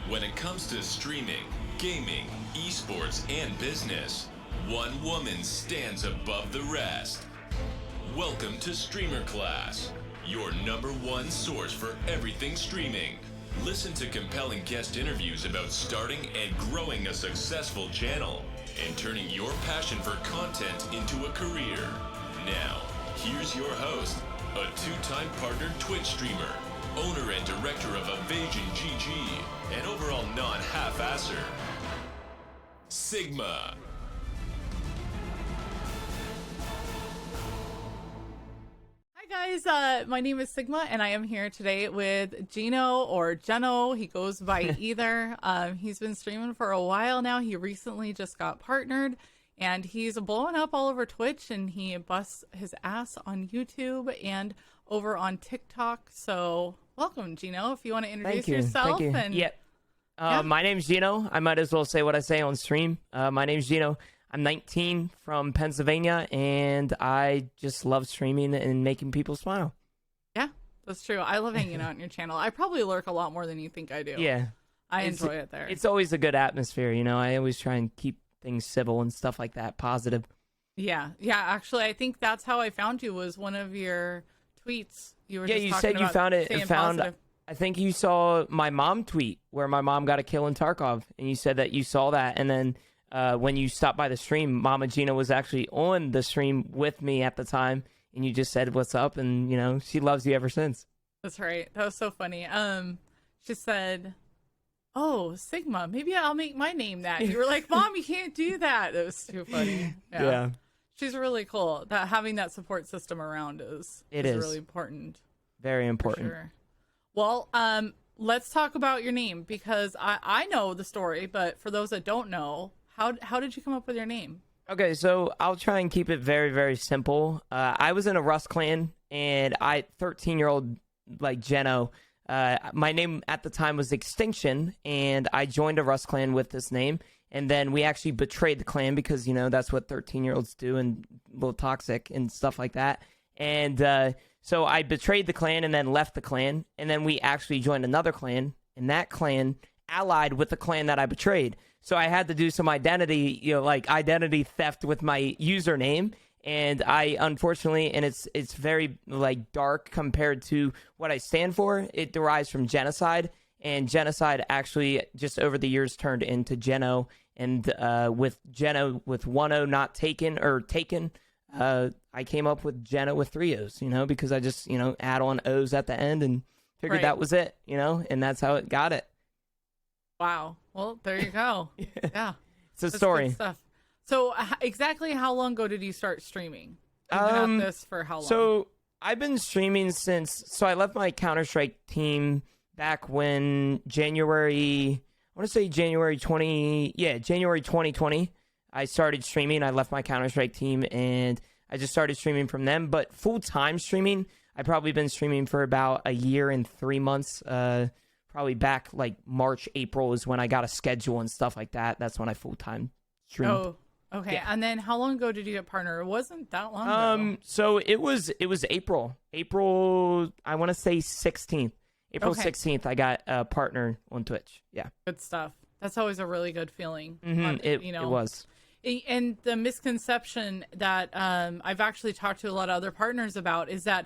When it comes to streaming, gaming, esports, and business, one woman stands above the rest. Welcome to Streamer Class, your #1 source for everything streaming. Listen to compelling guest interviews about starting and growing a successful channel and turning your passion for content into a career. Now, here's your host, a two-time partnered Twitch streamer, owner and director of Evasion GG, and overall non-half-asser, Sigma. Hi guys, my name is Sigma and I am here today with Gino or Geno. He goes by either. He's been streaming for a while now. He recently just got partnered and he's blowing up all over Twitch, and he busts his ass on YouTube and over on TikTok. So welcome, Gino, if you want to introduce yourself. Thank you. And yeah. My name's Gino. I might as well say what I say on stream. My name's Gino. I'm 19 from Pennsylvania, and I just love streaming and making people smile. Yeah, that's true. I love hanging out on your channel. I probably lurk a lot more than you think I do. Yeah. I enjoy it there. It's always a good atmosphere, you know. I always try and keep things civil and stuff like that, positive. Yeah. Actually, I think that's how I found you, was one of your tweets. You were just you talking said you about found it. staying positive. I think you saw my mom tweet where my mom got a kill in Tarkov, and you said that you saw that, and then when you stopped by the stream, Mama Gina was actually on the stream with me at the time, and you just said what's up, and you know she loves you ever since. That's right. That was so funny. She said, "Oh, Sigma, maybe I'll make my name that." You were like, "Mom, you can't do that." It was too funny. Yeah. She's really cool. That having that support system around is really important. Very important. For sure. Well, let's talk about your name, because I know the story, but for those that don't know, how did you come up with your name? Okay, so I'll try and keep it very, very simple. I was in a Rust clan, and 13-year-old like Geno, my name at the time was Extinction, and I joined a Rust clan with this name, and then we actually betrayed the clan because, you know, that's what 13-year-olds do, and a little toxic and stuff like that. And so I betrayed the clan and then left the clan, and then we actually joined another clan, and that clan allied with the clan that I betrayed. So I had to do some identity, like identity theft with my username, and I unfortunately, and it's very like dark compared to what I stand for. It derives from genocide, and genocide actually just over the years turned into Geno, and with Geno with one O not taken or taken, I came up with Geno with 3 O's, because I just add on O's at the end and figured that was it, and that's how it got it. Wow. Well, there you go. Yeah. It's a story. Good stuff. So exactly how long ago did you start streaming? You've been at this for how long? So I've been streaming so I left my Counter-Strike team back when January 2020. I started streaming. I left my Counter-Strike team and I just started streaming from them. But full-time streaming, I've probably been streaming for about a year and 3 months. Probably back like March, April is when I got a schedule and stuff like that. That's when I full-time streamed. Oh, okay. Yeah. And then how long ago did you get partner? It wasn't that long ago. So it was April, I want to say 16th. April 16th, I got a partner on Twitch. Yeah. Good stuff. That's always a really good feeling. Mm-hmm. It was. And the misconception that I've actually talked to a lot of other partners about is that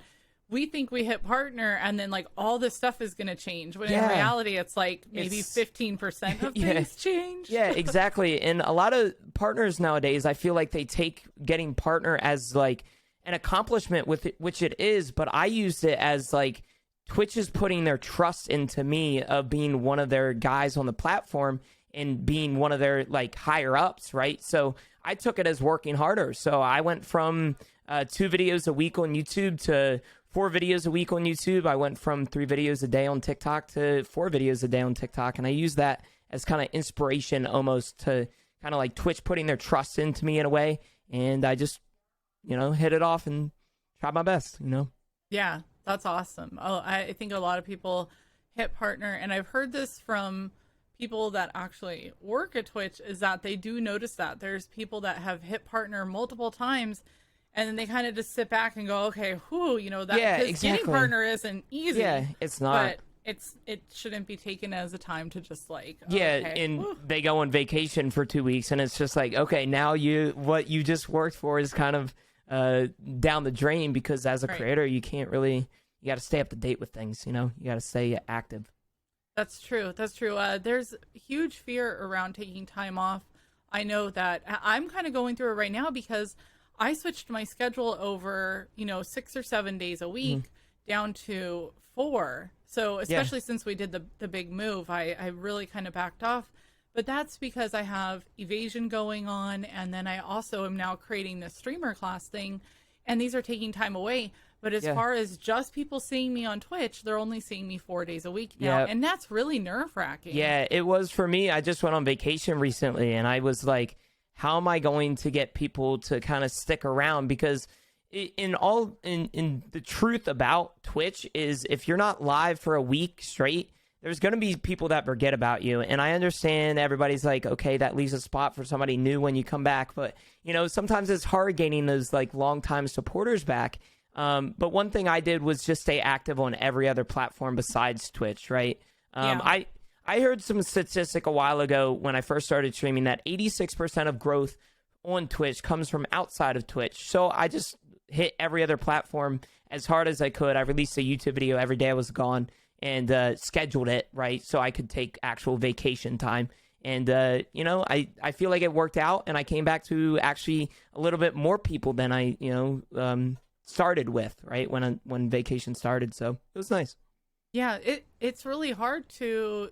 we think we hit partner and then like all this stuff is going to change. When in reality, it's like maybe 15% of things change. Yeah, exactly. And a lot of partners nowadays, I feel like they take getting partner as like an accomplishment with it, which it is. But I used it as like Twitch is putting their trust into me of being one of their guys on the platform and being one of their like higher ups, right? So I took it as working harder. So I went from 2 videos a week on YouTube to 4 videos a week on YouTube. I went from 3 videos a day on TikTok to 4 videos a day on TikTok. And I use that as kind of inspiration almost to kind of like Twitch putting their trust into me in a way. And I just, hit it off and tried my best, Yeah, that's awesome. Oh, I think a lot of people hit partner. And I've heard this from people that actually work at Twitch, is that they do notice that there's people that have hit partner multiple times. And then they kind of just sit back and go, okay, that because getting partner isn't easy. Yeah, it's not. But it shouldn't be taken as a time to just like, Yeah, okay, and whew. they go on vacation for 2 weeks, and it's just like, okay, now what you just worked for is kind of down the drain, because as a Right. creator, you can't really, you got to stay up to date with things, you got to stay active. That's true. That's true. There's huge fear around taking time off. I know that I'm kind of going through it right now because I switched my schedule over, 6 or 7 days a week down to 4. So especially since we did the big move, I really kind of backed off. But that's because I have evasion going on. And then I also am now creating the streamer class thing. And these are taking time away. But as far as just people seeing me on Twitch, they're only seeing me 4 days a week now. Yep. And that's really nerve-wracking. Yeah, it was for me. I just went on vacation recently, and I was like, how am I going to get people to kind of stick around? Because in the truth about Twitch is, if you're not live for a week straight, there's going to be people that forget about you. And I understand everybody's like, okay, that leaves a spot for somebody new when you come back. But, sometimes it's hard gaining those like longtime supporters back. But one thing I did was just stay active on every other platform besides Twitch, right? I heard some statistic a while ago when I first started streaming that 86% of growth on Twitch comes from outside of Twitch. So I just hit every other platform as hard as I could. I released a YouTube video every day I was gone, and scheduled it, right? So I could take actual vacation time. And, I feel like it worked out, and I came back to actually a little bit more people than I, started with, right, when vacation started. So it was nice. Yeah, it's really hard to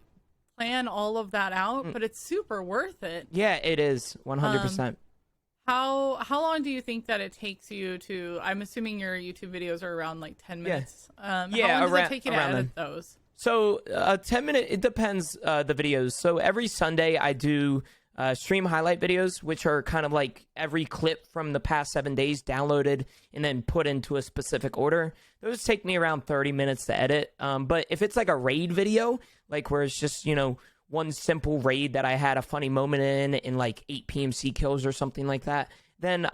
plan all of that out, but it's super worth it. Yeah, it is 100%. How long do you think that it takes you to? I'm assuming your YouTube videos are around like 10 minutes. How long does it take you to edit those? So 10 minute, it depends the videos. So every Sunday I do stream highlight videos, which are kind of like every clip from the past 7 days downloaded and then put into a specific order. Those take me around 30 minutes to edit. But if it's like a raid video, like where it's just, one simple raid that I had a funny moment in like 8 PMC kills or something like that, then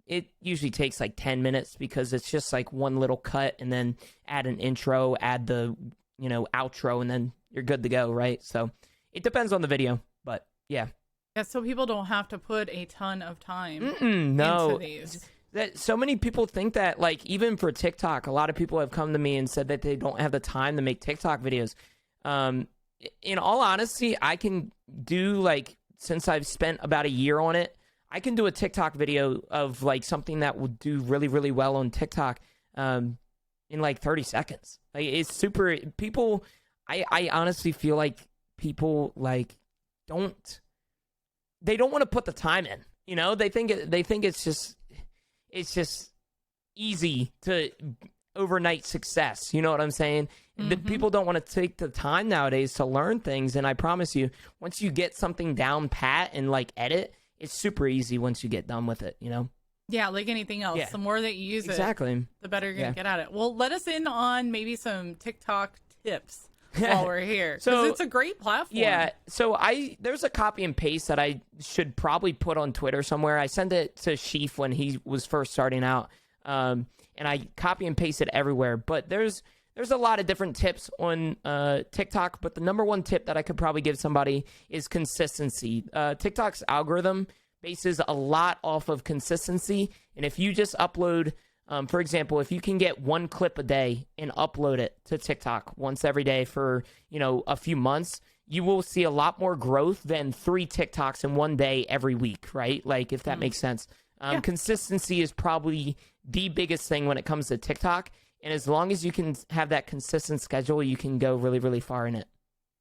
it usually takes like 10 minutes, because it's just like one little cut, and then add an intro, add the, outro, and then you're good to go, right? So it depends on the video, but yeah. Yeah, so people don't have to put a ton of time no. into these. That so many people think that, like, even for TikTok, a lot of people have come to me and said that they don't have the time to make TikTok videos. In all honesty, I can do, like, since I've spent about a year on it, I can do a TikTok video of like something that will do really, really well on TikTok in like 30 seconds. Like, it's super. People, I honestly feel like people like they don't want to put the time in. They think it's just easy to overnight success. You know what I'm saying? The people don't want to take the time nowadays to learn things. And I promise you, once you get something down pat and like edit, it's super easy once you get done with it, Yeah, like anything else. Yeah. The more that you use it, exactly, the better you're going to get at it. Well, let us in on maybe some TikTok tips while we're here. Because it's a great platform. Yeah, so there's a copy and paste that I should probably put on Twitter somewhere. I sent it to Sheaf when he was first starting out, and I copy and paste it everywhere. But there's a lot of different tips on TikTok, but the number one tip that I could probably give somebody is consistency. TikTok's algorithm bases a lot off of consistency, and if you just upload, for example, if you can get one clip a day and upload it to TikTok once every day for, a few months, you will see a lot more growth than 3 TikToks in one day every week, right? Like, if that makes sense. Consistency is probably the biggest thing when it comes to TikTok. And as long as you can have that consistent schedule, you can go really, really far in it.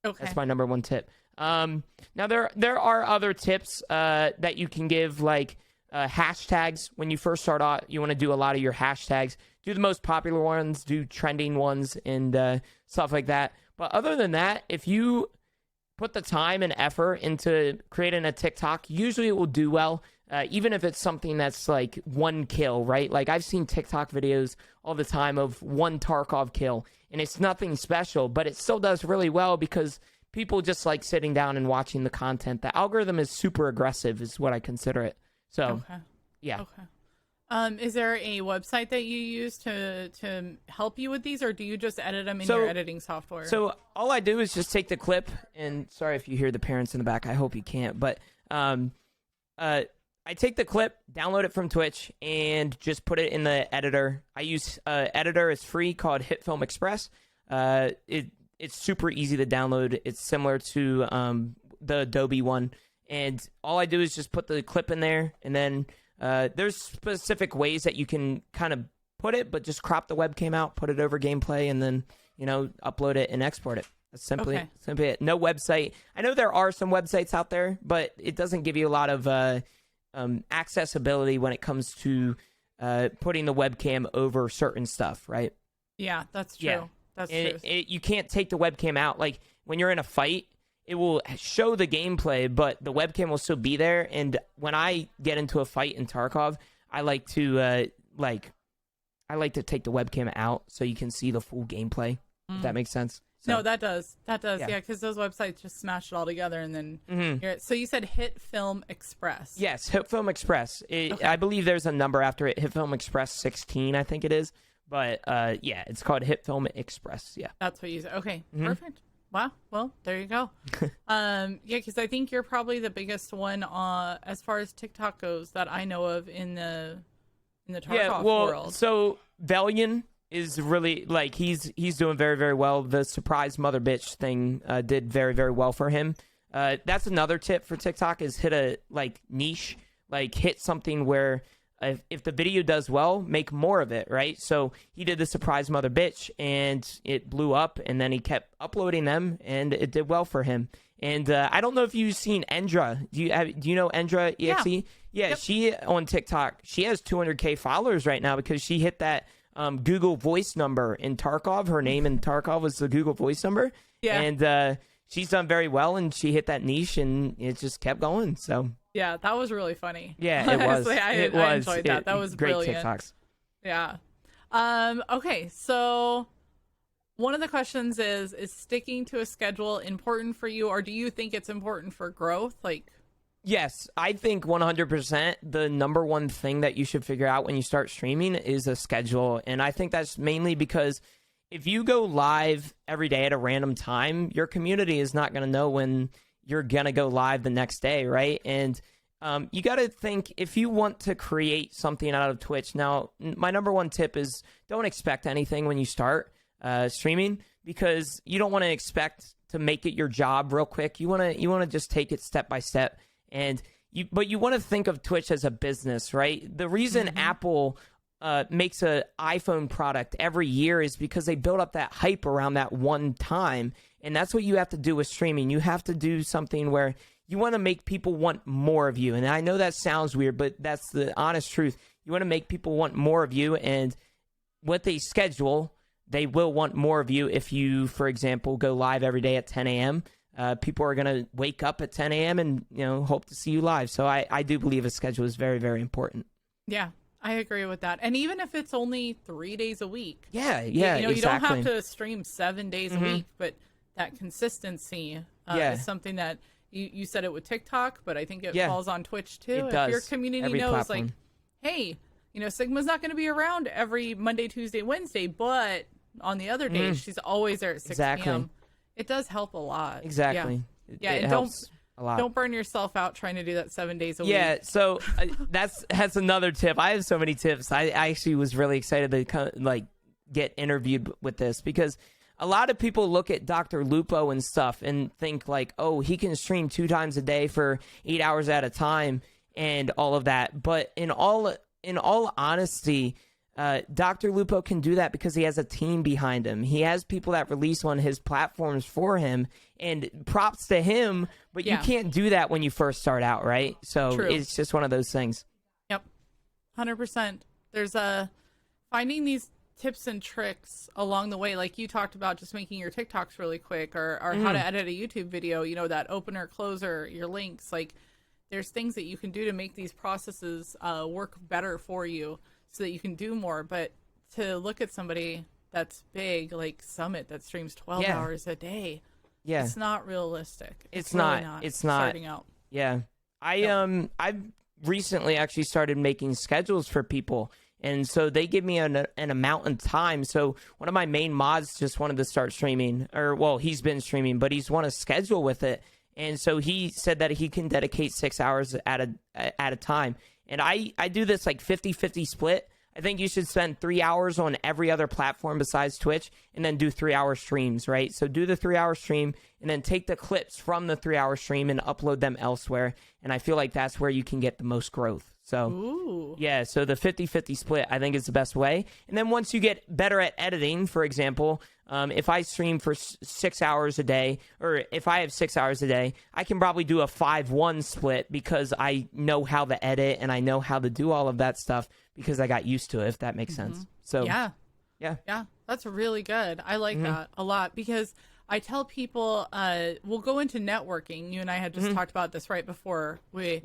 Okay. That's my number one tip. Now, there are other tips that you can give, like hashtags. When you first start out, you want to do a lot of your hashtags. Do the most popular ones, do trending ones, and stuff like that. But other than that, if you put the time and effort into creating a TikTok, usually it will do well. Even if it's something that's like one kill, right? Like, I've seen TikTok videos all the time of one Tarkov kill, and it's nothing special, but it still does really well because people just like sitting down and watching the content. The algorithm is super aggressive, is what I consider it. So, Okay. yeah. Okay. Is there a website that you use to help you with these, or do you just edit them in your editing software? So all I do is just take the clip, and sorry if you hear the parents in the back. I hope you can't, but I take the clip, download it from Twitch, and just put it in the editor. I use editor is free called HitFilmExpress. It's super easy to download. It's similar to the Adobe one, and all I do is just put the clip in there, and then there's specific ways that you can kind of put it, but just crop the webcam out, put it over gameplay, and then upload it and export it. That's simply it. No website. I know there are some websites out there, but it doesn't give you a lot of accessibility when it comes to putting the webcam over certain stuff, right? Yeah, that's true. Yeah. That's true. You can't take the webcam out. Like when you're in a fight, it will show the gameplay, but the webcam will still be there. And when I get into a fight in Tarkov, I like to take the webcam out so you can see the full gameplay. If that makes sense. So, no, that does. Yeah, because those websites just smash it all together, and then so you said HitFilmExpress. Yes, HitFilmExpress. I believe there's a number after it. HitFilmExpress 16, I think it is. But yeah, it's called HitFilmExpress. Yeah, that's what you said. Okay, perfect. Wow. Well, there you go. Yeah, because I think you're probably the biggest one as far as TikTok goes that I know of in the Tarkov world. So Valian is really like he's doing very, very well. The surprise mother bitch thing did very, very well for him. That's another tip for TikTok is hit a niche, hit something where if the video does well, make more of it, right? So he did the surprise mother bitch, and it blew up, and then he kept uploading them, and it did well for him. And I don't know if you've seen Endra. Do you know Endra EXE? Yeah, yep. She on TikTok, she has 200K followers right now because she hit that Google Voice number in Tarkov. Her name in Tarkov was the Google Voice number. Yeah. And she's done very well, and she hit that niche, and it just kept going. So yeah, that was really funny. Yeah, it was. I enjoyed that. That was great brilliant. TikToks. Yeah. Okay, so one of the questions is sticking to a schedule important for you, or do you think it's important for growth? Yes, I think 100% the number one thing that you should figure out when you start streaming is a schedule. And I think that's mainly because if you go live every day at a random time, your community is not going to know when you're going to go live the next day, right? And you got to think, if you want to create something out of Twitch, now, my number one tip is don't expect anything when you start streaming, because you don't want to expect to make it your job real quick. You want to just take it step by step. But you want to think of Twitch as a business, right? The reason Apple makes an iPhone product every year is because they build up that hype around that one time. And that's what you have to do with streaming. You have to do something where you want to make people want more of you. And I know that sounds weird, but that's the honest truth. You want to make people want more of you. And with a schedule, they will want more of you. If you, for example, go live every day at 10 a.m., people are going to wake up at 10 a.m. and hope to see you live. So I do believe a schedule is very, very important. Yeah, I agree with that. And even if it's only 3 days a week. Yeah, exactly. You don't have to stream 7 days a week, but that consistency is something that you said it with TikTok, but I think it falls on Twitch too. It does. If your community Every knows, platform. Hey, Sigma's not going to be around every Monday, Tuesday, Wednesday, but on the other days, she's always there at 6 p.m. It does help a lot. Exactly. Yeah, it and helps a lot. Don't burn yourself out trying to do that 7 days a week. Yeah, so that's another tip. I have so many tips. I actually was really excited to get interviewed with this, because a lot of people look at Dr. Lupo and stuff and think oh, he can stream 2 times a day for 8 hours at a time and all of that. But in all honesty, Dr. Lupo can do that because he has a team behind him. He has people that release on his platforms for him, and props to him, but you can't do that when you first start out, right? So It's just one of those things. Yep. 100%. There's finding these tips and tricks along the way, like you talked about, just making your TikToks really quick, or how to edit a YouTube video, that opener, closer, your links. There's things that you can do to make these processes work better for you so that you can do more. But to look at somebody that's big, like Summit, that streams 12 hours a day, it's not realistic. It's really not. It's not starting out. Yeah. I've recently actually started making schedules for people. And so they give me an amount of time. So one of my main mods just wanted to start streaming, or well, he's been streaming, but he's won a schedule with it. And so he said that he can dedicate 6 hours at a time. And I do this like 50-50 split. I think you should spend 3 hours on every other platform besides Twitch and then do 3-hour streams, right? So do the 3-hour stream and then take the clips from the 3-hour stream and upload them elsewhere. And I feel like that's where you can get the most growth. So, Ooh. Yeah, so the 50-50 split, I think, is the best way. And then once you get better at editing, for example, if I stream for 6 hours a day, or if I have 6 hours a day, I can probably do a 5-1 split because I know how to edit and I know how to do all of that stuff because I got used to it, if that makes sense. So Yeah, yeah. that's really good. I like that a lot because I tell people, we'll go into networking. You and I had just talked about this right before we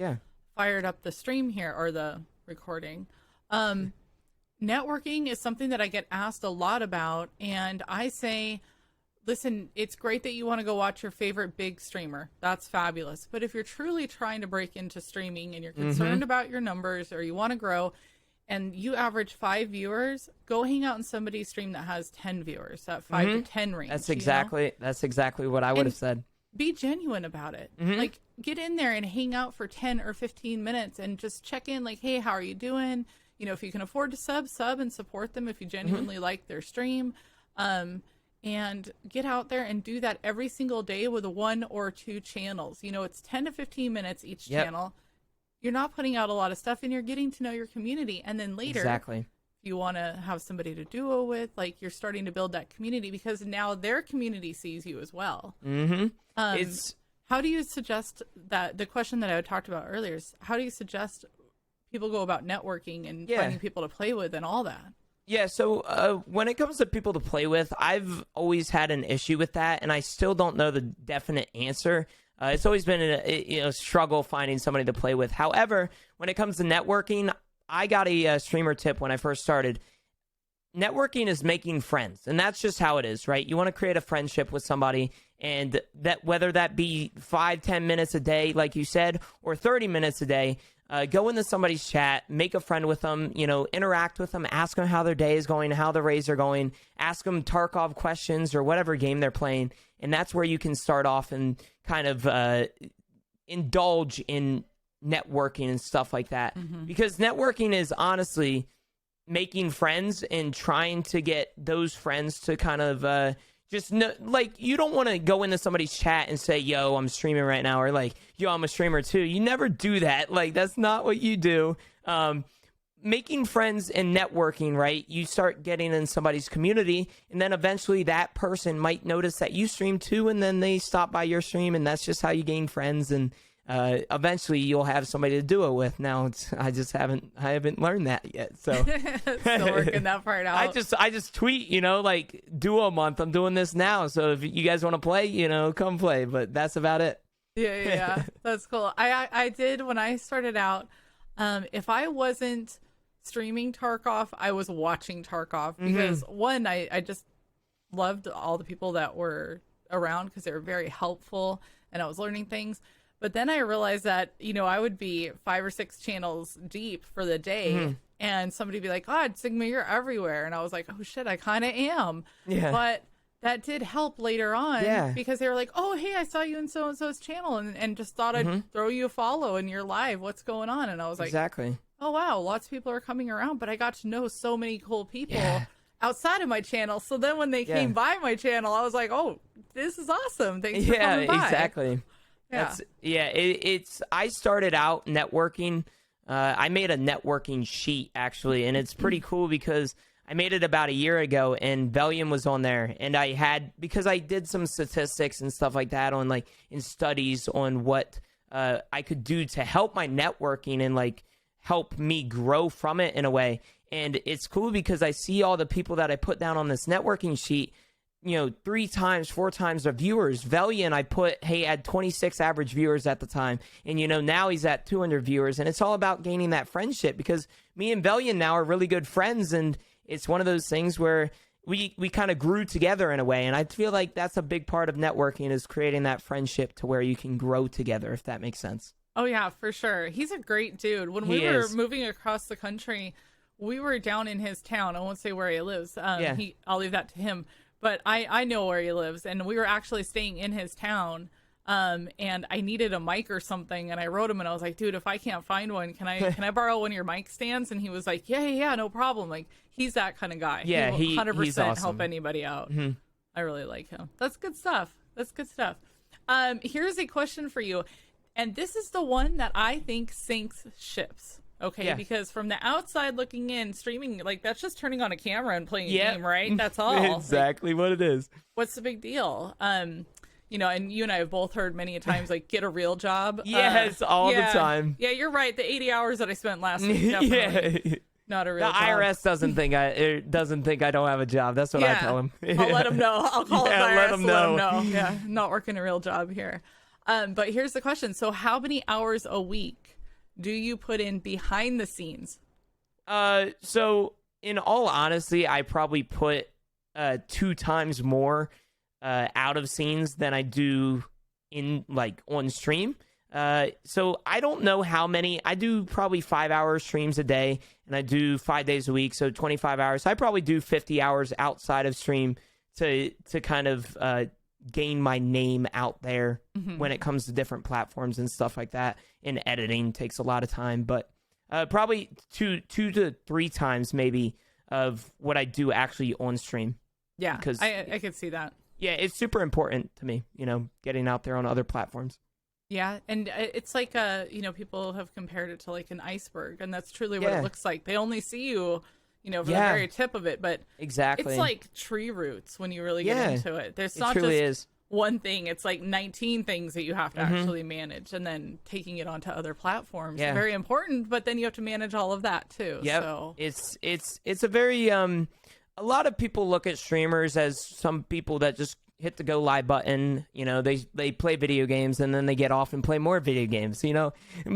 fired up the stream here, or the recording. Networking is something that I get asked a lot about, and I say, listen, it's great that you want to go watch your favorite big streamer. That's fabulous. But if you're truly trying to break into streaming and you're concerned about your numbers, or you want to grow, and you average 5 viewers, go hang out in somebody's stream that has 10 viewers, that 5 to 10 range. That's exactly what I would have said. Be genuine about it. Like, get in there and hang out for 10 or 15 minutes and just check in, like, hey, how are you doing? You know, if you can afford to sub and support them if you genuinely like their stream. And get out there and do that every single day with 1 or 2 channels. You know, it's 10 to 15 minutes each channel. You're not putting out a lot of stuff, and you're getting to know your community. And then later, if you want to have somebody to duo with, like, you're starting to build that community because now their community sees you as well. How do you suggest that, the question that I had talked about earlier is, how do you suggest people go about networking and finding people to play with and all that? Yeah, so when it comes to people to play with, I've always had an issue with that, and I still don't know the definite answer. It's always been a struggle finding somebody to play with. However, when it comes to networking, I got a streamer tip when I first started. Networking is making friends, and that's just how it is, right? You want to create a friendship with somebody, and that whether that be 5-10 minutes a day, like you said, or 30 minutes a day, go into somebody's chat, make a friend with them, you know, interact with them, ask them how their day is going, how the raids are going, ask them Tarkov questions or whatever game they're playing, and that's where you can start off and kind of indulge in networking and stuff like that. Because networking is honestly making friends and trying to get those friends to kind of like, you don't want to go into somebody's chat and say, yo, I'm streaming right now, or like, yo, I'm a streamer too. You never do that. Like, that's not what you do. Making friends and networking, right? You start getting in somebody's community, and then eventually that person might notice that you stream too, and then they stop by your stream, and that's just how you gain friends, and eventually you'll have somebody to do it with. Now I haven't learned that yet, so still working that part out. I just tweet, you know, like, duo month, I'm doing this now, so if you guys want to play, you know, come play, but that's about it. Yeah. That's cool. I did, when I started out, if I wasn't streaming Tarkov, I was watching Tarkov because one, I just loved all the people that were around because they were very helpful and I was learning things. But then I realized that, you know, I would be 5 or 6 channels deep for the day and somebody would be like, God, Sigma, you're everywhere. And I was like, oh shit, I kind of am. Yeah. But that did help later on because they were like, oh, hey, I saw you in so-and-so's channel and just thought I'd throw you a follow and you're live. What's going on? And I was like, exactly. Oh, wow, lots of people are coming around, but I got to know so many cool people outside of my channel. So then when they came by my channel, I was like, oh, this is awesome. Thanks for coming by. Exactly. I started out networking. I made a networking sheet, actually, and it's pretty cool because I made it about a year ago, and Velium was on there. And I had, because I did some statistics and stuff like that on, like, in studies on what I could do to help my networking and, like, help me grow from it in a way. And it's cool because I see all the people that I put down on this networking sheet, you know, 3 times, 4 times the viewers. Velian, I put, hey, had 26 average viewers at the time. And, you know, now he's at 200 viewers. And it's all about gaining that friendship because me and Velian now are really good friends. And it's one of those things where we kind of grew together in a way. And I feel like that's a big part of networking, is creating that friendship to where you can grow together, if that makes sense. Oh yeah, for sure. He's a great dude. When He we were is. moving across the country, we were down in his town. I won't say where he lives. Yeah. I'll leave that to him. But I know where he lives, and we were actually staying in his town. And I needed a mic or something, and I wrote him, and I was like, dude, if I can't find one, can I borrow one of your mic stands? And he was like, yeah, no problem. Like, he's that kind of guy. Yeah, He'll 100% he's awesome. help anybody out. Mm-hmm. I really like him. That's good stuff. Here's a question for you. And this is the one that I think sinks ships. Okay, Yeah. because from the outside looking in, streaming, like, that's just turning on a camera and playing a Yeah. game, right? That's all. Exactly what it is. What's the big deal? You know, and you and I have both heard many a times, like, get a real job. Yes, all the time. Yeah, you're right. The 80 hours that I spent last week, definitely Yeah. not a real The job. IRS doesn't think I don't have a job. That's what I tell them. I'll let them know. I'll call Yeah, up the IRS let 'em to let 'em know. know. Yeah, not working a real job here. But here's the question. So how many hours a week do you put in behind the scenes? So in all honesty, I probably put 2 times more out of scenes than I do in, like, on stream. So I don't know how many. I do probably 5-hour streams a day, and I do 5 days a week, so 25 hours. I probably do 50 hours outside of stream to kind of gain my name out there when it comes to different platforms and stuff like that. And editing takes a lot of time, but probably 2 to 3 times maybe of what I do actually on stream. Yeah, because I could see that. Yeah, it's super important to me, you know, getting out there on other platforms. Yeah, and it's like, you know, people have compared it to like an iceberg, and that's truly what it looks like. They only see you, you know, from the very tip of it, but exactly, it's like tree roots when you really get into it. There's not truly just one thing. It's like 19 things that you have to actually manage, and then taking it onto other platforms. Very important, but then you have to manage all of that too. Yeah, so it's a very a lot of people look at streamers as some people that just hit the go live button, you know, they play video games and then they get off and play more video games, you know.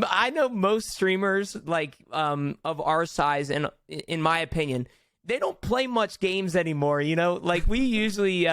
I know most streamers, like, of our size, and in my opinion, they don't play much games anymore, you know. Like, we usually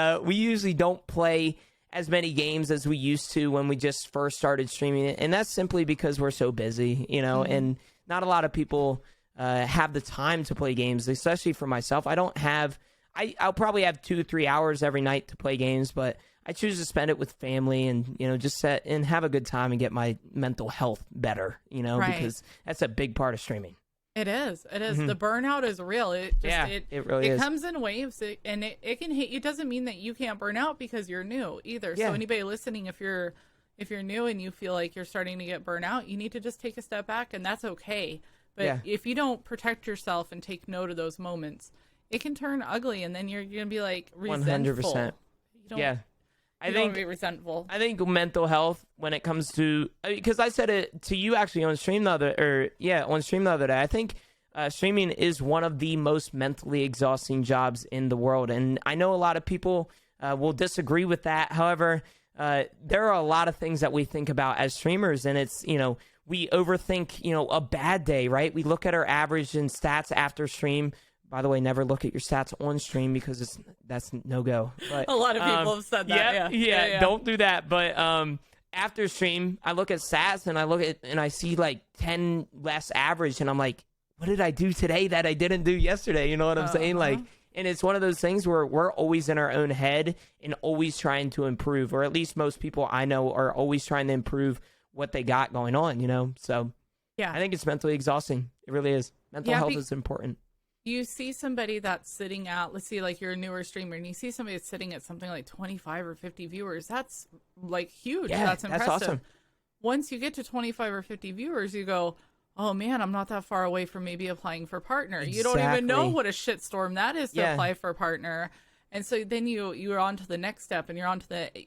don't play as many games as we used to when we just first started streaming it, and that's simply because we're so busy, you know, and not a lot of people have the time to play games, especially for myself. I'll probably have 2-3 hours every night to play games, but I choose to spend it with family and, you know, just sit and have a good time and get my mental health better, you know, because that's a big part of streaming. It is. The burnout is real. It really is. It comes in waves, and it can hit you. It doesn't mean that you can't burn out because you're new either. So anybody listening, if you're new and you feel like you're starting to get burnt out, you need to just take a step back, and that's okay. But if you don't protect yourself and take note of those moments, it can turn ugly, and then you're gonna be like resentful. 100%. I think be resentful. I think mental health, when it comes to, because I said it to you actually on stream the other day. I think streaming is one of the most mentally exhausting jobs in the world, and I know a lot of people will disagree with that. However, there are a lot of things that we think about as streamers, and it's, you know, we overthink, you know, a bad day, right? We look at our average and stats after stream. By the way, never look at your stats on stream because that's no go. But a lot of people have said that. Yeah, don't do that. But after stream, I look at stats and I see like 10 less average, and I'm like, what did I do today that I didn't do yesterday? You know what I'm saying? Like, and it's one of those things where we're always in our own head and always trying to improve, or at least most people I know are always trying to improve what they got going on, you know? So I think it's mentally exhausting. It really is. Mental health is important. You see somebody that's sitting at, let's see, like, you're a newer streamer, and you see somebody that's sitting at something like 25 or 50 viewers. That's like huge. Yeah, that's impressive. That's awesome. Once you get to 25 or 50 viewers, you go, oh man, I'm not that far away from maybe applying for partner. Exactly. You don't even know what a shitstorm that is to apply for a partner. And so then you're on to the next step, and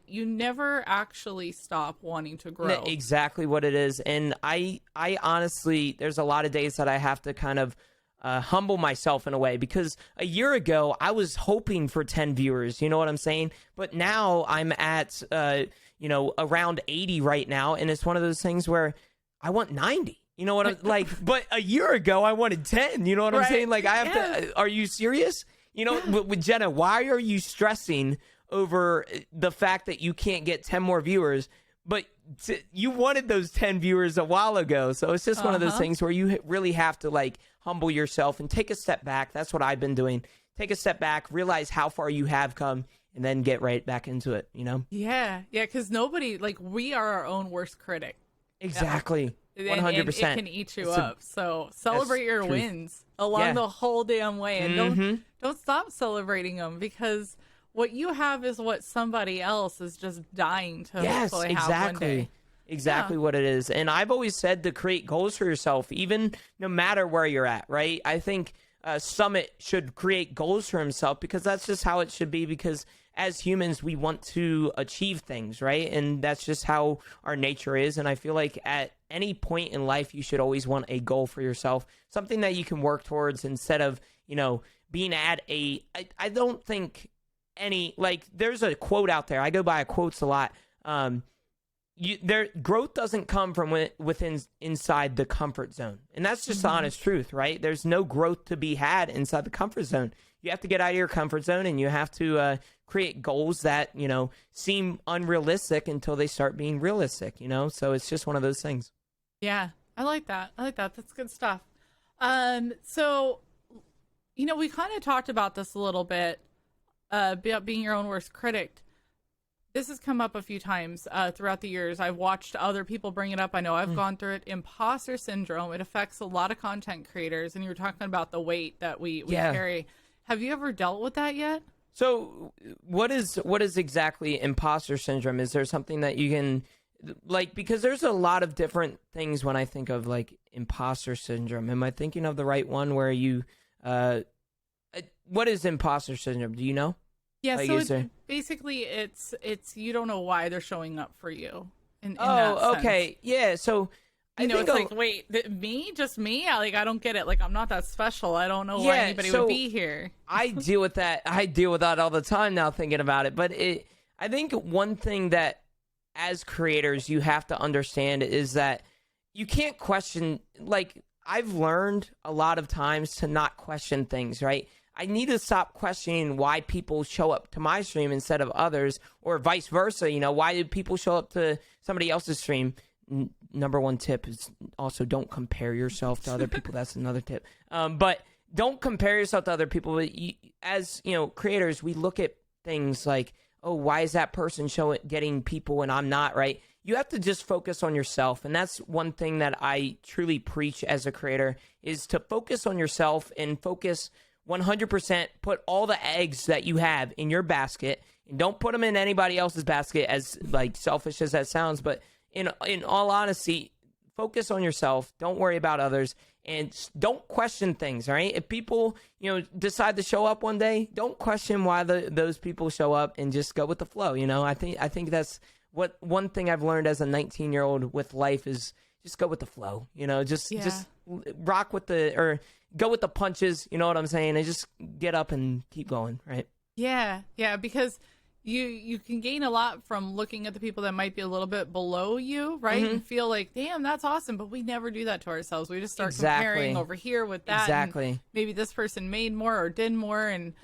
you never actually stop wanting to grow. Exactly what it is. And I honestly, there's a lot of days that I have to kind of humble myself in a way, because a year ago I was hoping for 10 viewers, you know what I'm saying? But now I'm at, you know, around 80 right now. And it's one of those things where I want 90. You know what I'm like? But a year ago I wanted 10. You know what I'm saying? Like, I have to. Are you serious? You know, with Jenna, why are you stressing over the fact that you can't get 10 more viewers but you wanted those 10 viewers a while ago. So it's just one of those things where you really have to like humble yourself and take a step back. That's what I've been doing. Take a step back, realize how far you have come, and then get right back into it, you know? Yeah. Yeah. Because nobody, like, we are our own worst critic. Exactly. 100%. And it can eat you up. So celebrate your wins along the whole damn way. And don't stop celebrating them, because what you have is what somebody else is just dying to hopefully have one day. Exactly what it is. And I've always said to create goals for yourself, even no matter where you're at, right? I think Summit should create goals for himself, because that's just how it should be, because as humans, we want to achieve things, right? And that's just how our nature is. And I feel like at any point in life, you should always want a goal for yourself, something that you can work towards instead of, being at I don't think there's a quote out there. I go by quotes a lot. Growth doesn't come from inside the comfort zone. And that's just the honest truth, right? There's no growth to be had inside the comfort zone. You have to get out of your comfort zone, and you have to create goals that, seem unrealistic until they start being realistic, So it's just one of those things. Yeah, I like that. That's good stuff. So, we kind of talked about this a little bit, about being your own worst critic. This has come up a few times throughout the years. I've watched other people bring it up. I know I've gone through it. Imposter syndrome. It affects a lot of content creators. And you were talking about the weight that we carry. Have you ever dealt with that yet? So what is exactly imposter syndrome? Is there something that you can, because there's a lot of different things when I think of imposter syndrome. Am I thinking of the right one where you, what is imposter syndrome? Do you know? Yeah, so basically it's you don't know why they're showing up for you. In that sense. Okay. Yeah, so it's wait, me? Just me? I don't get it. I'm not that special. I don't know why anybody would be here. I deal with that. I deal with that all the time now, thinking about it. But I think one thing that as creators you have to understand is that you can't question. I've learned a lot of times to not question things, right? I need to stop questioning why people show up to my stream instead of others, or vice versa. Why do people show up to somebody else's stream? Number one tip is also don't compare yourself to other people. That's another tip. But don't compare yourself to other people. As creators, we look at things like, oh, why is that person getting people and I'm not, right? You have to just focus on yourself. And that's one thing that I truly preach as a creator, is to focus on yourself and focus 100%, put all the eggs that you have in your basket, and don't put them in anybody else's basket, as selfish as that sounds. But in all honesty, focus on yourself. Don't worry about others, and don't question things. All right. If people, decide to show up one day, don't question why those people show up, and just go with the flow. I think that's what one thing I've learned as a 19-year-old with life is just go with the flow. Just rock with or go with the punches. You know what I'm saying? And just get up and keep going. Right. Yeah. Yeah. Because you can gain a lot from looking at the people that might be a little bit below you, right? And feel like, damn, that's awesome. But we never do that to ourselves. We just start comparing over here with that. Exactly. And maybe this person made more or did more. And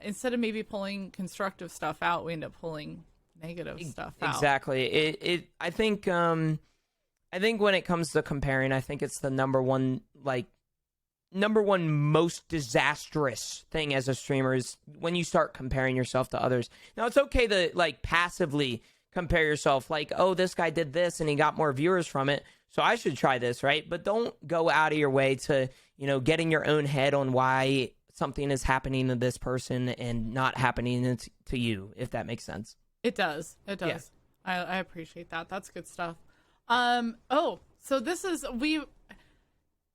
instead of maybe pulling constructive stuff out, we end up pulling negative stuff out. Exactly. I think when it comes to comparing, I think it's the number one most disastrous thing as a streamer is when you start comparing yourself to others. Now, it's okay to passively compare yourself, oh, this guy did this and he got more viewers from it, so I should try this, right? But don't go out of your way to, get in your own head on why something is happening to this person and not happening to you, if that makes sense. It does. Yeah. I appreciate that. That's good stuff. So this is, we've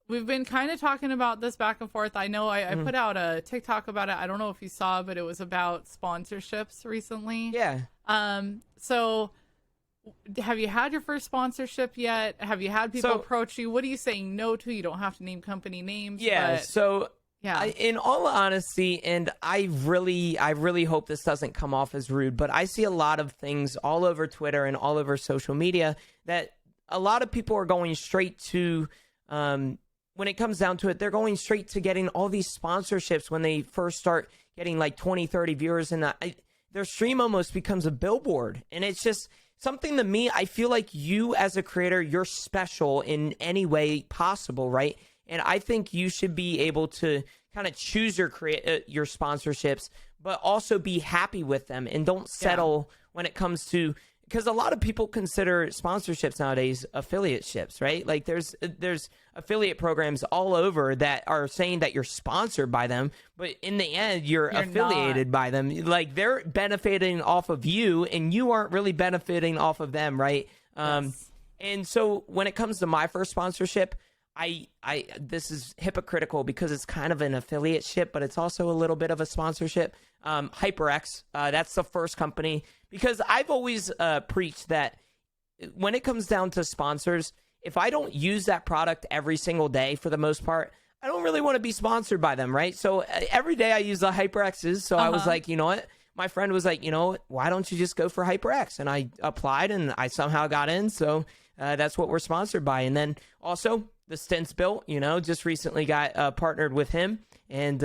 been kind of talking about this back and forth. I know I put out a TikTok about it. I don't know if you saw, but it was about sponsorships recently. Yeah. So have you had your first sponsorship yet? Have you had people approach you? What are you saying no to? You don't have to name company names. Yeah. In all honesty, and I really hope this doesn't come off as rude, but I see a lot of things all over Twitter and all over social media that a lot of people are going straight to, when it comes down to it, they're going straight to getting all these sponsorships when they first start getting 20, 30 viewers. And their stream almost becomes a billboard. And it's just something to me, I feel like you as a creator, you're special in any way possible, right? And I think you should be able to kind of choose your sponsorships, but also be happy with them and don't settle when it comes to, because a lot of people consider sponsorships nowadays affiliateships, right? Like there's affiliate programs all over that are saying that you're sponsored by them, but in the end, you're affiliated by them. Like they're benefiting off of you and you aren't really benefiting off of them, right? Yes. And so when it comes to my first sponsorship, this is hypocritical because it's kind of an affiliateship, but it's also a little bit of a sponsorship. HyperX, that's the first company, because I've always preached that when it comes down to sponsors, if I don't use that product every single day for the most part, I don't really want to be sponsored by them, right? So every day I use the HyperXs. So I was like, you know what? My friend was like, you know, why don't you just go for HyperX? And I applied and I somehow got in. So that's what we're sponsored by. And then also the Stints Built, you know, just recently got partnered with him. And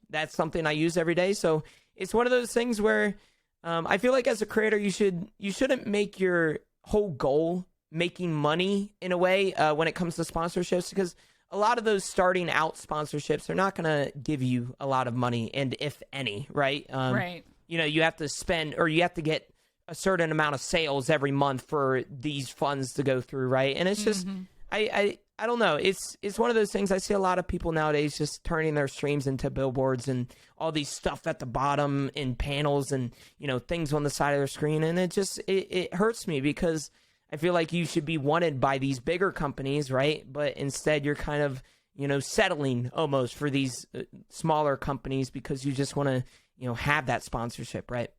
that's something I use every day. So it's one of those things where I feel like as a creator, you shouldn't make your whole goal making money in a way when it comes to sponsorships, because a lot of those starting out sponsorships are not going to give you a lot of money, and if any, right? Right. You know, you have to spend, or you have to get a certain amount of sales every month for these funds to go through, right? And it's just, I don't know. It's one of those things. I see a lot of people nowadays just turning their streams into billboards and all these stuff at the bottom and panels and, you know, things on the side of their screen. And it hurts me because I feel like you should be wanted by these bigger companies, right? But instead you're kind of, you know, settling almost for these smaller companies because you just want to, you know, have that sponsorship, right?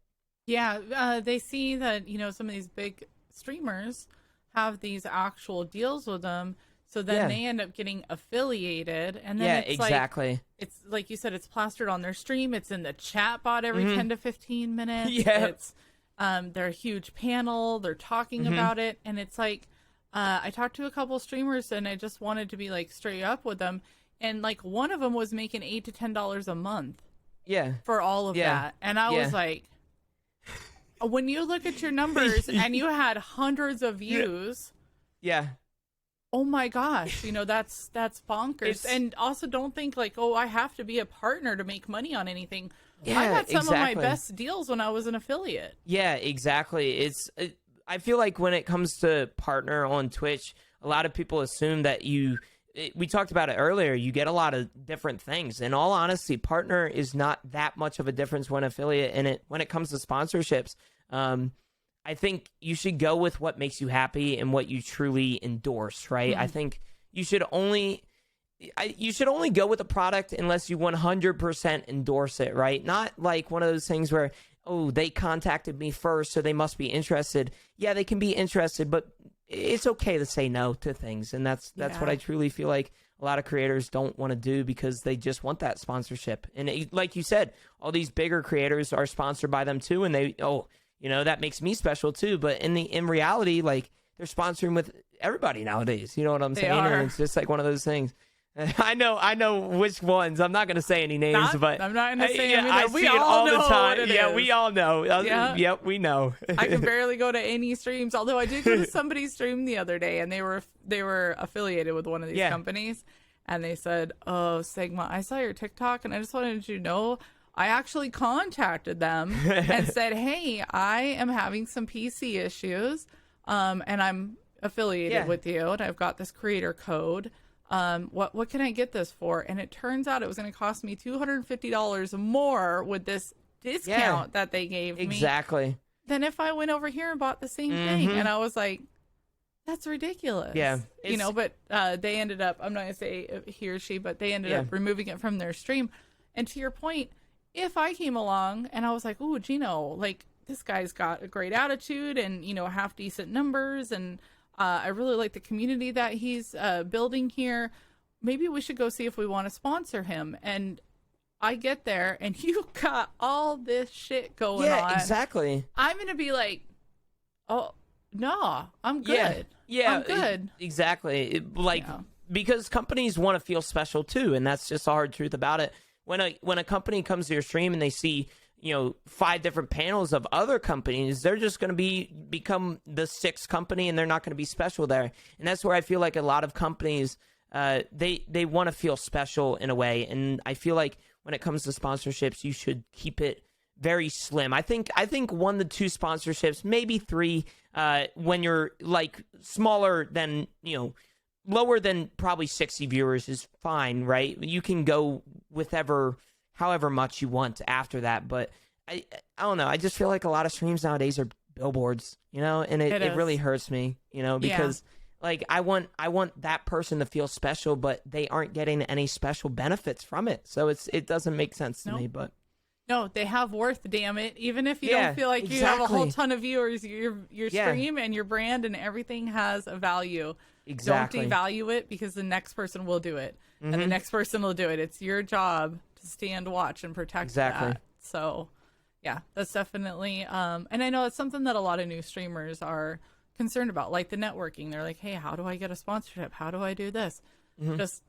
Yeah, they see that, you know, some of these big streamers have these actual deals with them, so then they end up getting affiliated, and then it's exactly. Like, it's like you said, it's plastered on their stream, it's in the chat bot every 10 to 15 minutes. It's they're a huge panel, they're talking about it, and it's like I talked to a couple streamers and I just wanted to be like straight up with them, and like one of them was making $8 to $10 a month for all of that, and I was like, when you look at your numbers and you had hundreds of views, oh my gosh, you know, that's bonkers. And also don't think like, oh, I have to be a partner to make money on anything. I had some of my best deals when I was an affiliate. Yeah, exactly. I feel like when it comes to partner on Twitch, a lot of people assume that we talked about it earlier, you get a lot of different things. In all honesty, partner is not that much of a difference when affiliate in it. When it comes to sponsorships, I think you should go with what makes you happy and what you truly endorse, right? I think you should only go with a product unless you 100% endorse it, right? Not like one of those things where, oh, they contacted me first, so they must be interested. Yeah, they can be interested, but it's okay to say no to things. And that's what I truly feel like a lot of creators don't want to do because they just want that sponsorship. And like you said, all these bigger creators are sponsored by them too. And they, you know, that makes me special too. But in reality, like they're sponsoring with everybody nowadays. You know what I'm saying? And it's just like one of those things. I know which ones. I'm not going to say any names, but I'm not going to say any. I we see all it all know the time. What it Yeah, is. we all know. Yep, we know. I can barely go to any streams, although I did go to somebody's stream the other day, and they were affiliated with one of these companies, and they said, "Oh, Sigma, I saw your TikTok, and I just wanted you to know." I actually contacted them and said, "Hey, I am having some PC issues, and I'm affiliated with you, and I've got this creator code. What can I get this for?" And it turns out it was going to cost me $250 more with this discount that they gave me. Exactly. Than if I went over here and bought the same thing. And I was like, that's ridiculous. Yeah. You know, but they ended up, I'm not going to say he or she, but they ended up removing it from their stream. And to your point, if I came along and I was like, "Ooh, Gino, like this guy's got a great attitude and, you know, half decent numbers, and I really like the community that he's building here. Maybe we should go see if we want to sponsor him." And I get there and you got all this shit going on. Yeah, exactly. I'm going to be like, "Oh, no, I'm good. Yeah, I'm good." Exactly. Because companies want to feel special too. And that's just the hard truth about it. When a company comes to your stream and they see, 5 different panels of other companies, they're just going to become the 6th company, and they're not going to be special there. And that's where I feel like a lot of companies, they want to feel special in a way. And I feel like when it comes to sponsorships, you should keep it very slim. I think 1 to 2 sponsorships, maybe 3, when you're like smaller than, lower than probably 60 viewers is fine, right? You can go with however much you want after that. But I don't know. I just feel like a lot of streams nowadays are billboards, and it really hurts me, because like I want that person to feel special, but they aren't getting any special benefits from it. So it doesn't make sense to me, but. No, they have worth, damn it. Even if you don't feel like you have a whole ton of viewers, your stream and your brand and everything has a value. Exactly. Don't devalue it, because the next person will do it. And the next person will do it. It's your job to stand watch and protect that. So, yeah, that's definitely... and I know it's something that a lot of new streamers are concerned about, like the networking. They're like, hey, how do I get a sponsorship? How do I do this? Just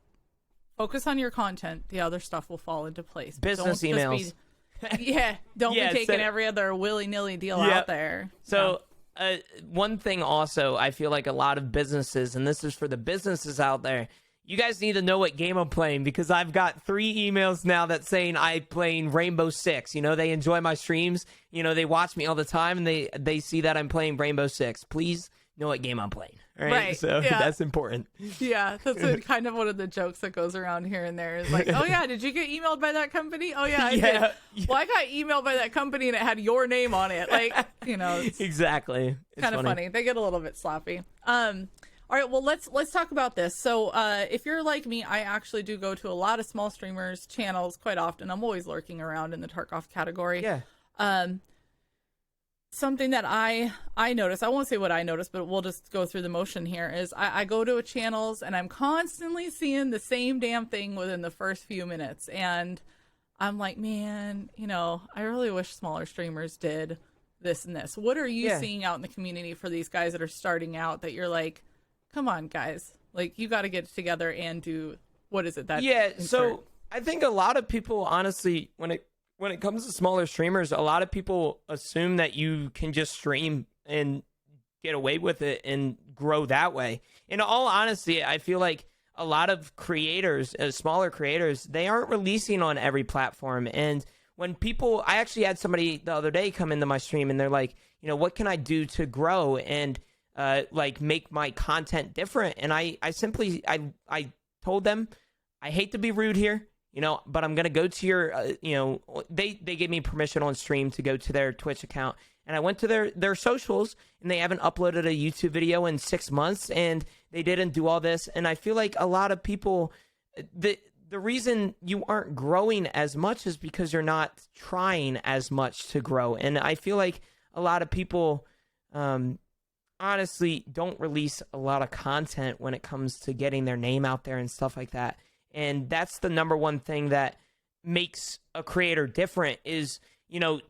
focus on your content. The other stuff will fall into place. Business emails. Don't be taking every other willy-nilly deal out there. So one thing also, I feel like a lot of businesses, and this is for the businesses out there, you guys need to know what game I'm playing, because I've got 3 emails now that saying I'm playing Rainbow Six. They enjoy my streams. They watch me all the time, and they see that I'm playing Rainbow Six. Please know what game I'm playing. All right? So that's important. Yeah, that's kind of one of the jokes that goes around here and there is like, oh yeah, did you get emailed by that company? Oh yeah, I did. Well, I got emailed by that company and it had your name on it. Like, it's exactly. It's kind of funny. They get a little bit sloppy. All right, well, let's talk about this. So if you're like me, I actually do go to a lot of small streamers' channels quite often. I'm always lurking around in the Tarkov category. Yeah. Something that I notice, I won't say what I notice, but we'll just go through the motion here, is I go to channels and I'm constantly seeing the same damn thing within the first few minutes. And I'm like, man, I really wish smaller streamers did this and this. What are you seeing out in the community for these guys that are starting out that you're like, come on, guys, like you got to get together and do, what is it that? Yeah. So I think a lot of people, honestly, when it comes to smaller streamers, a lot of people assume that you can just stream and get away with it and grow that way. In all honesty, I feel like a lot of creators, smaller creators, they aren't releasing on every platform. And when I actually had somebody the other day come into my stream and they're like, what can I do to grow and like make my content different? And I simply told them, I hate to be rude here, but I'm going to go to your, they gave me permission on stream to go to their Twitch account. And I went to their socials, and they haven't uploaded a YouTube video in 6 months, and they didn't do all this. And I feel like a lot of people, the reason you aren't growing as much is because you're not trying as much to grow. And I feel like a lot of people, honestly, don't release a lot of content when it comes to getting their name out there and stuff like that. And that's the number one thing that makes a creator different is,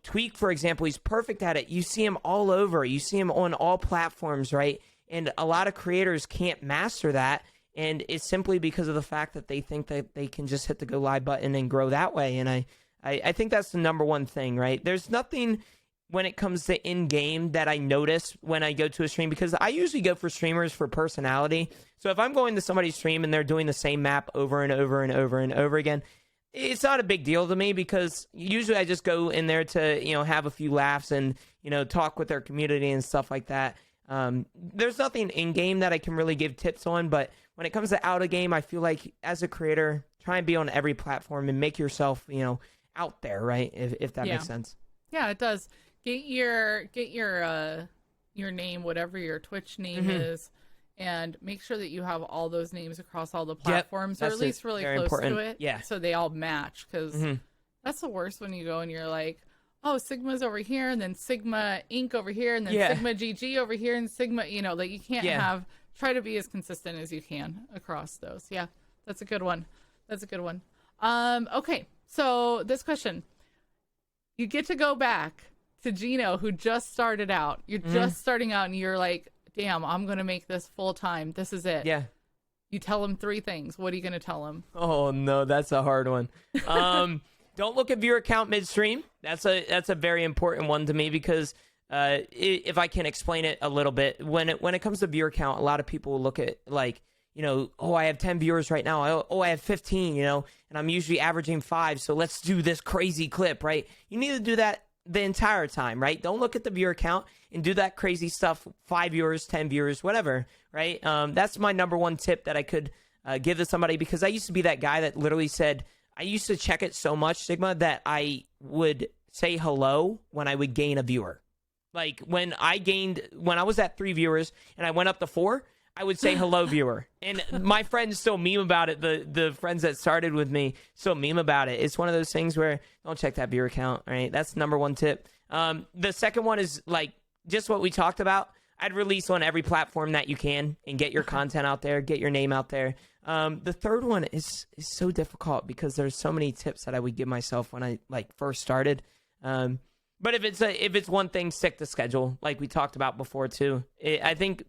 Tweak, for example, he's perfect at it. You see him all over. You see him on all platforms, right? And a lot of creators can't master that. And it's simply because of the fact that they think that they can just hit the go live button and grow that way. And I think that's the number one thing, right? There's nothing when it comes to in-game that I notice when I go to a stream, because I usually go for streamers for personality. So if I'm going to somebody's stream and they're doing the same map over and over and over and over again, it's not a big deal to me, because usually I just go in there to, have a few laughs and, talk with their community and stuff like that. There's nothing in-game that I can really give tips on, but when it comes to out-of-game, I feel like as a creator, try and be on every platform and make yourself, out there, right? If that makes sense. Yeah, it does. Get your name, whatever your Twitch name is, and make sure that you have all those names across all the platforms, or at least really close to it. Yeah. So they all match, because that's the worst when you go and you're like, oh, Sigma's over here, and then Sigma Inc. over here, and then Sigma GG over here, and Sigma, like you can't try to be as consistent as you can across those. Yeah, that's a good one. Okay, so this question. You get to go back to Gino, who just started out. You're just starting out, and you're like, damn, I'm going to make this full time. This is it. Yeah. You tell him 3 things. What are you going to tell him? Oh, no, that's a hard one. don't look at viewer count midstream. That's a very important one to me because if I can explain it a little bit, when it comes to viewer count, a lot of people look at like, oh, I have 10 viewers right now. Oh, I have 15, and I'm usually averaging 5. So let's do this crazy clip, right? You need to do that the entire time, right? Don't look at the viewer count and do that crazy stuff. 5 viewers, 10 viewers, whatever, right? That's my number one tip that I could give to somebody, because I used to be that guy that literally said, I used to check it so much, Sigma, that I would say hello when I would gain a viewer. Like when I was at 3 viewers and I went up to 4, I would say hello, viewer. And my friends still meme about it. The friends that started with me still meme about it. It's one of those things where don't check that viewer count. All right, that's number one tip. The second one is like just what we talked about. I'd release on every platform that you can and get your content out there, get your name out there. The third one is so difficult because there's so many tips that I would give myself when I first started. But if it's one thing, stick to schedule, like we talked about before too. I think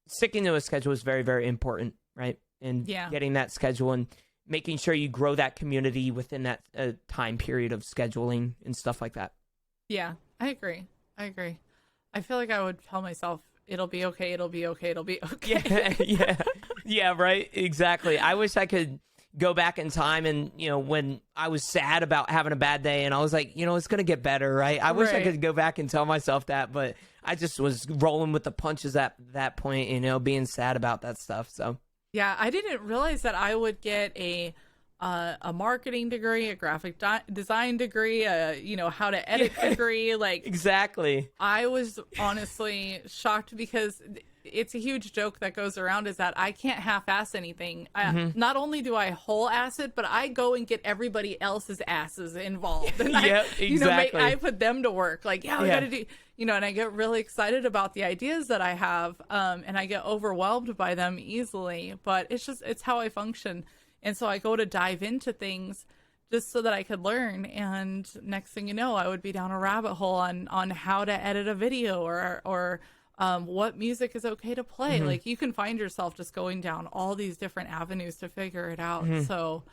sticking to a schedule is very, very important, right? And getting that schedule and making sure you grow that community within that time period of scheduling and stuff like that. Yeah, I agree. I feel like I would tell myself, it'll be okay, it'll be okay, it'll be okay. Yeah, right? Exactly. I wish I could go back in time and, when I was sad about having a bad day and I was like, it's going to get better, right? I wish I could go back and tell myself that, but I just was rolling with the punches at that point, being sad about that stuff. So, yeah, I didn't realize that I would get a marketing degree, a graphic design degree, how to edit degree. Like, exactly. I was honestly shocked because it's a huge joke that goes around is that I can't half-ass anything. Not only do I whole-ass it, but I go and get everybody else's asses involved. And exactly. I put them to work. Like, we got to do, and I get really excited about the ideas that I have, and I get overwhelmed by them easily. But it's how I function. And so I go to dive into things just so that I could learn. And next thing you know, I would be down a rabbit hole on how to edit a video or what music is okay to play. Like, you can find yourself just going down all these different avenues to figure it out. So,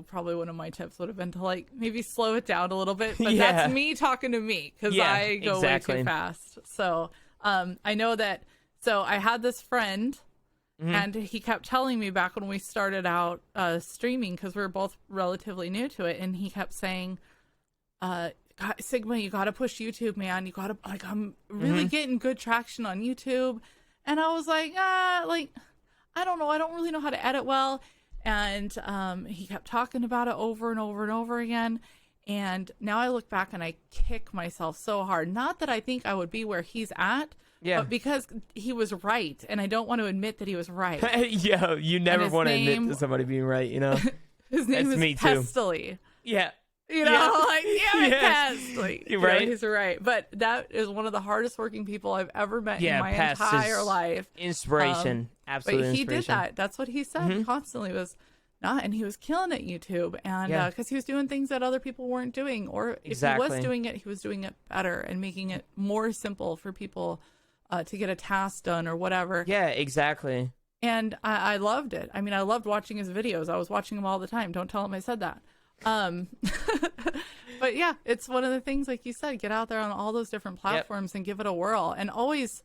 probably one of my tips would have been to maybe slow it down a little bit, but that's me talking to me because I go way too fast. So, I know that. So I had this friend and he kept telling me back when we started out streaming, because we were both relatively new to it. And he kept saying, Sigma, you gotta push YouTube, man. You gotta, I'm really getting good traction on YouTube. And I was like, I don't know. I don't really know how to edit well. And he kept talking about it over and over and over again. And now I look back and I kick myself so hard. Not that I think I would be where he's at, but because he was right. And I don't want to admit that he was right. You never want to admit to somebody being right, His name is Pestily. Yeah. Pest. You're right. He's right. But that is one of the hardest working people I've ever met in my entire life. Inspiration. Absolutely. But he did that. That's what he said constantly was not, and he was killing at YouTube. And because he was doing things that other people weren't doing, or if he was doing it, he was doing it better and making it more simple for people to get a task done or whatever. Yeah, exactly. And I loved it. I mean, I loved watching his videos. I was watching them all the time. Don't tell him I said that. But yeah, it's one of the things, like you said, get out there on all those different platforms and give it a whirl, and always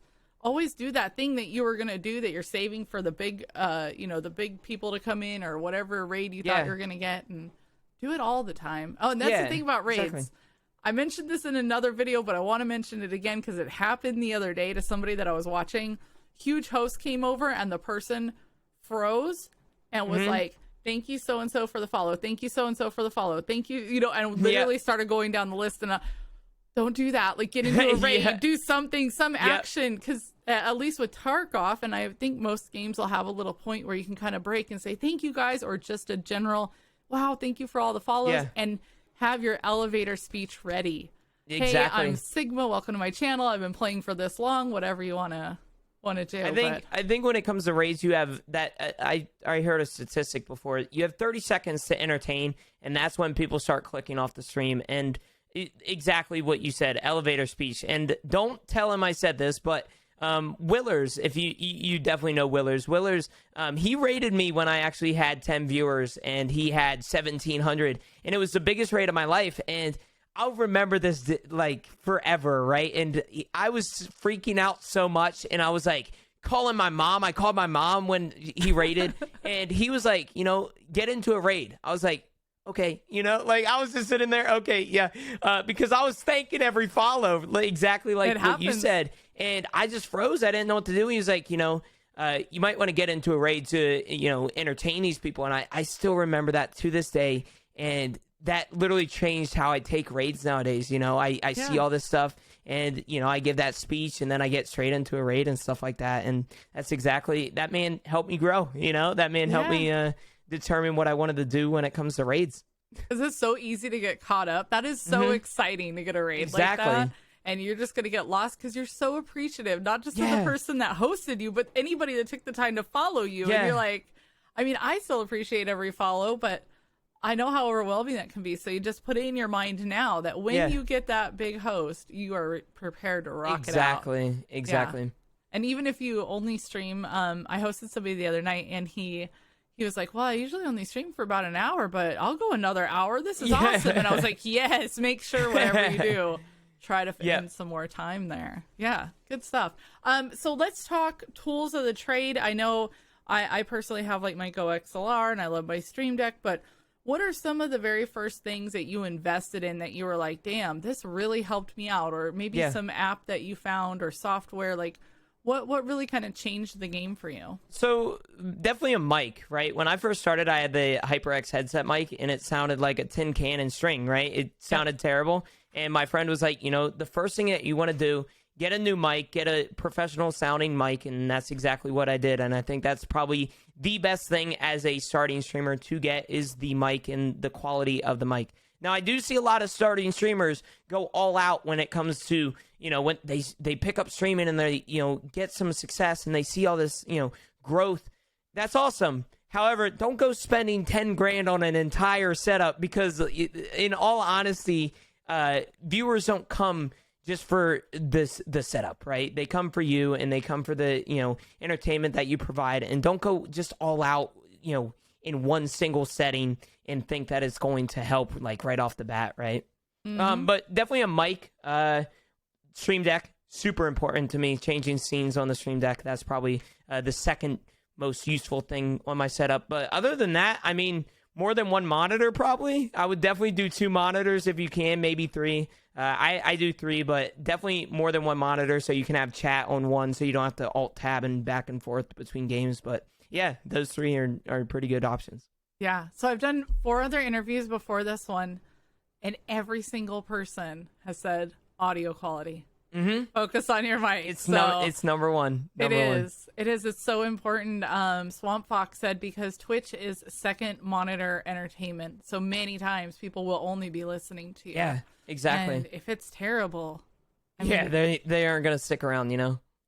do that thing that you were going to do that you're saving for the big, the big people to come in or whatever raid you thought you were going to get, and do it all the time. Oh, and that's the thing about raids. Exactly. I mentioned this in another video, but I want to mention it again because it happened the other day to somebody that I was watching. Huge host came over and the person froze and was like, thank you so-and-so for the follow. Thank you so-and-so for the follow. Thank you, and literally started going down the list. And don't do that. Like, get into a raid, do something, some action. Because at least with Tarkov, and I think most games will have a little point where you can kind of break and say, thank you guys, or just a general, wow, thank you for all the follows. And have your elevator speech ready. Exactly. Hey, I'm Sigma. Welcome to my channel. I've been playing for this long. Whatever you want to do. I think when it comes to raids, you have that. I heard a statistic before. You have 30 seconds to entertain, and that's when people start clicking off the stream. And exactly what you said, elevator speech. And don't tell him I said this, but Willers, if you definitely know Willers. Willers, he rated me when I actually had 10 viewers, and he had 1,700, and it was the biggest rate of my life, and I'll remember this like forever, right? And I was freaking out so much, and I was like calling my mom. I called my mom when he rated, and he was like, get into a raid. I was like, okay, like I was just sitting there, okay, yeah, because I was thanking every follow, exactly like what you said. And I just froze. I didn't know what to do. He was like, you might want to get into a raid to, entertain these people. And I still remember that to this day. And that literally changed how I take raids nowadays. I see all this stuff, and, I give that speech, and then I get straight into a raid and stuff like that. And that's exactly, that man helped me grow. That man helped me determine what I wanted to do when it comes to raids. Because it's so easy to get caught up. That is so exciting to get a raid like that. And you're just going to get lost because you're so appreciative, not just of the person that hosted you, but anybody that took the time to follow you. And you're like, I mean, I still appreciate every follow, but I know how overwhelming that can be. So you just put it in your mind now that when you get that big host, you are prepared to rock it out. Exactly. Yeah. And even if you only stream, I hosted somebody the other night, and he was like, well, I usually only stream for about an hour, but I'll go another hour. This is awesome. And I was like, yes, make sure whatever you do, try to fit in some more time there. Yeah, good stuff. So let's talk tools of the trade. I know I personally have like my Go XLR, and I love my Stream Deck, but what are some of the very first things that you invested in that you were like, damn, this really helped me out? Or maybe some app that you found or software, like what really kind of changed the game for you? So definitely a mic, right? When I first started, I had the HyperX headset mic, and it sounded like a tin can and string, right? It sounded terrible. And my friend was like, the first thing that you want to do, get a new mic, get a professional sounding mic. And that's exactly what I did. And I think that's probably the best thing as a starting streamer to get is the mic and the quality of the mic. Now, I do see a lot of starting streamers go all out when it comes to, when they pick up streaming and they, get some success and they see all this, growth. That's awesome. However, don't go spending 10 grand on an entire setup, because in all honesty, viewers don't come just for the setup, right? They come for you, and they come for the, entertainment that you provide. And don't go just all out, in one single setting and think that it's going to help like right off the bat, right? But definitely a mic, Stream Deck, super important to me. Changing scenes on the Stream Deck, that's probably the second most useful thing on my setup. But other than that, I mean, more than one monitor, probably. I would definitely do 2 monitors if you can, maybe 3. I do 3, but definitely more than one monitor so you can have chat on one, so you don't have to alt-tab and back and forth between games. But yeah, those 3 are pretty good options. Yeah. So I've done 4 other interviews before this one, and every single person has said audio quality. Focus on your mic. It's number one. It is. It's so important. Swamp Fox said because Twitch is second monitor entertainment, so many times people will only be listening to you. Yeah, exactly. And if it's terrible, they aren't gonna stick around,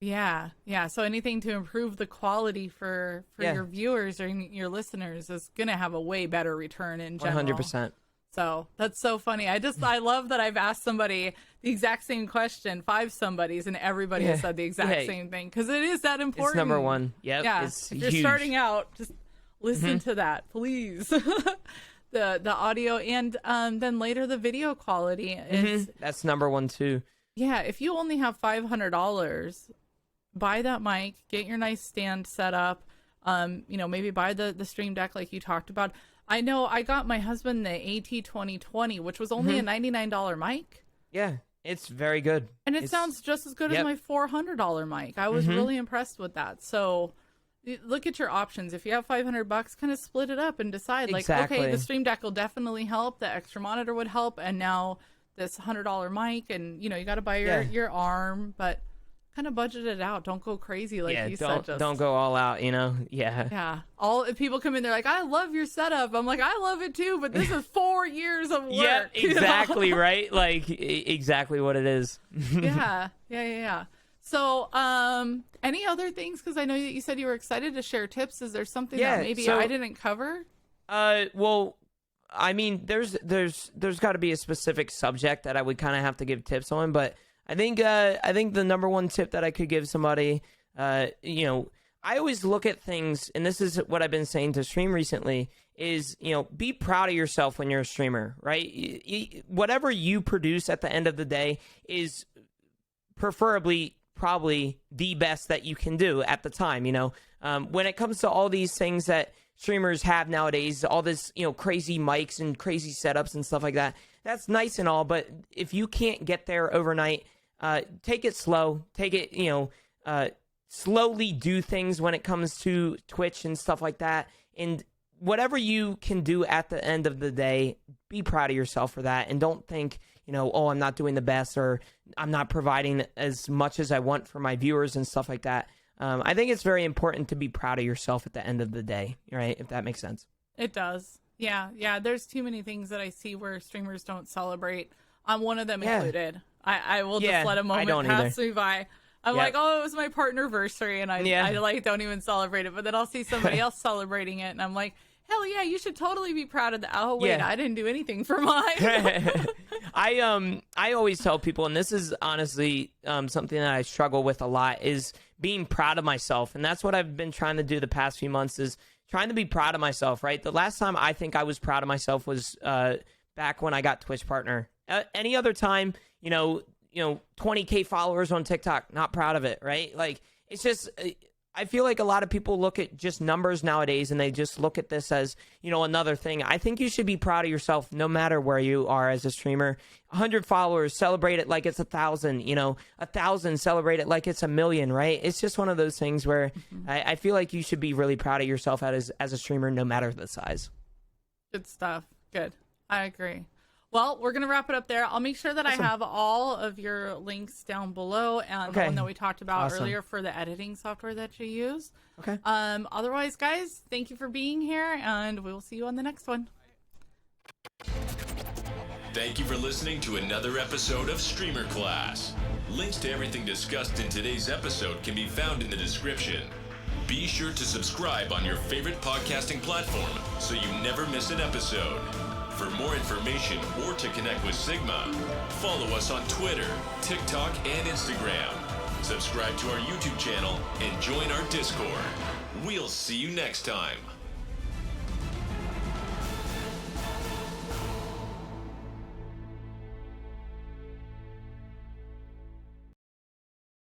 Yeah. So anything to improve the quality for your viewers or your listeners is gonna have a way better return in general. 100%. So that's so funny. I love that I've asked somebody the exact same question, 5 somebodies, and everybody has said the exact same thing, because it is that important. It's number one. Yep. Yeah. It's if huge. You're starting out, just listen to that, please. the audio, and then later the video quality is that's number one too. Yeah. If you only have $500, buy that mic, get your nice stand set up. Maybe buy the Stream Deck like you talked about. I know I got my husband the AT2020, which was only a $99 mic. Yeah, it's very good. And it sounds just as good as my $400 mic. I was really impressed with that. So look at your options. If you have $500, kind of split it up and decide, like, okay, the Stream Deck will definitely help. The extra monitor would help. And now this $100 mic, and, you got to buy your arm, but kind of budget it out. Don't go crazy like you said. Don't go all out, Yeah. All people come in, they're like, I love your setup. I'm like, I love it too, but this is 4 years of work. Yeah, exactly, right? Like, exactly what it is. Yeah. So, any other things? Because I know that you said you were excited to share tips. Is there something that maybe I didn't cover? Well, I mean, there's got to be a specific subject that I would kind of have to give tips on, but I think the number one tip that I could give somebody, you know, I always look at things, and this is what I've been saying to stream recently, is, you know, be proud of yourself when you're a streamer, right? Whatever you produce at the end of the day is preferably probably the best that you can do at the time, you know? When it comes to all these things that streamers have nowadays, all this, you know, crazy mics and crazy setups and stuff like that, that's nice and all, but if you can't get there overnight, take it slow, take it, you know, slowly do things when it comes to Twitch and stuff like that, and whatever you can do at the end of the day, be proud of yourself for that, and don't think, you know, oh, I'm not doing the best, or I'm not providing as much as I want for my viewers and stuff like that. I think it's very important to be proud of yourself at the end of the day, right? If that makes sense. It does. Yeah. There's too many things that I see where streamers don't celebrate. I'm one of them included. I will just let a moment pass me by. I'm like, oh, it was my partnerversary, and I like don't even celebrate it. But then I'll see somebody else celebrating it, and I'm like, hell yeah, you should totally be proud of that. Oh wait, I didn't do anything for mine. I always tell people, and this is honestly something that I struggle with a lot, is being proud of myself, and that's what I've been trying to do the past few months, is trying to be proud of myself. Right, the last time I think I was proud of myself was back when I got Twitch partner. Any other time, you know, 20K followers on TikTok, not proud of it, right? Like, it's just, I feel like a lot of people look at just numbers nowadays, and they just look at this as, you know, another thing. I think you should be proud of yourself no matter where you are as a streamer. 100 followers, celebrate it like it's 1,000, you know, 1,000, celebrate it like it's 1,000,000, right? It's just one of those things where I feel like you should be really proud of yourself as a streamer no matter the size. Good stuff. Good. I agree. Well, we're going to wrap it up there. I'll make sure that I have all of your links down below, and the one that we talked about earlier for the editing software that you use. Okay. Otherwise, guys, thank you for being here, and we will see you on the next one. Thank you for listening to another episode of Streamer Class. Links to everything discussed in today's episode can be found in the description. Be sure to subscribe on your favorite podcasting platform so you never miss an episode. For more information or to connect with Sigma, follow us on Twitter, TikTok, and Instagram. Subscribe to our YouTube channel and join our Discord. We'll see you next time.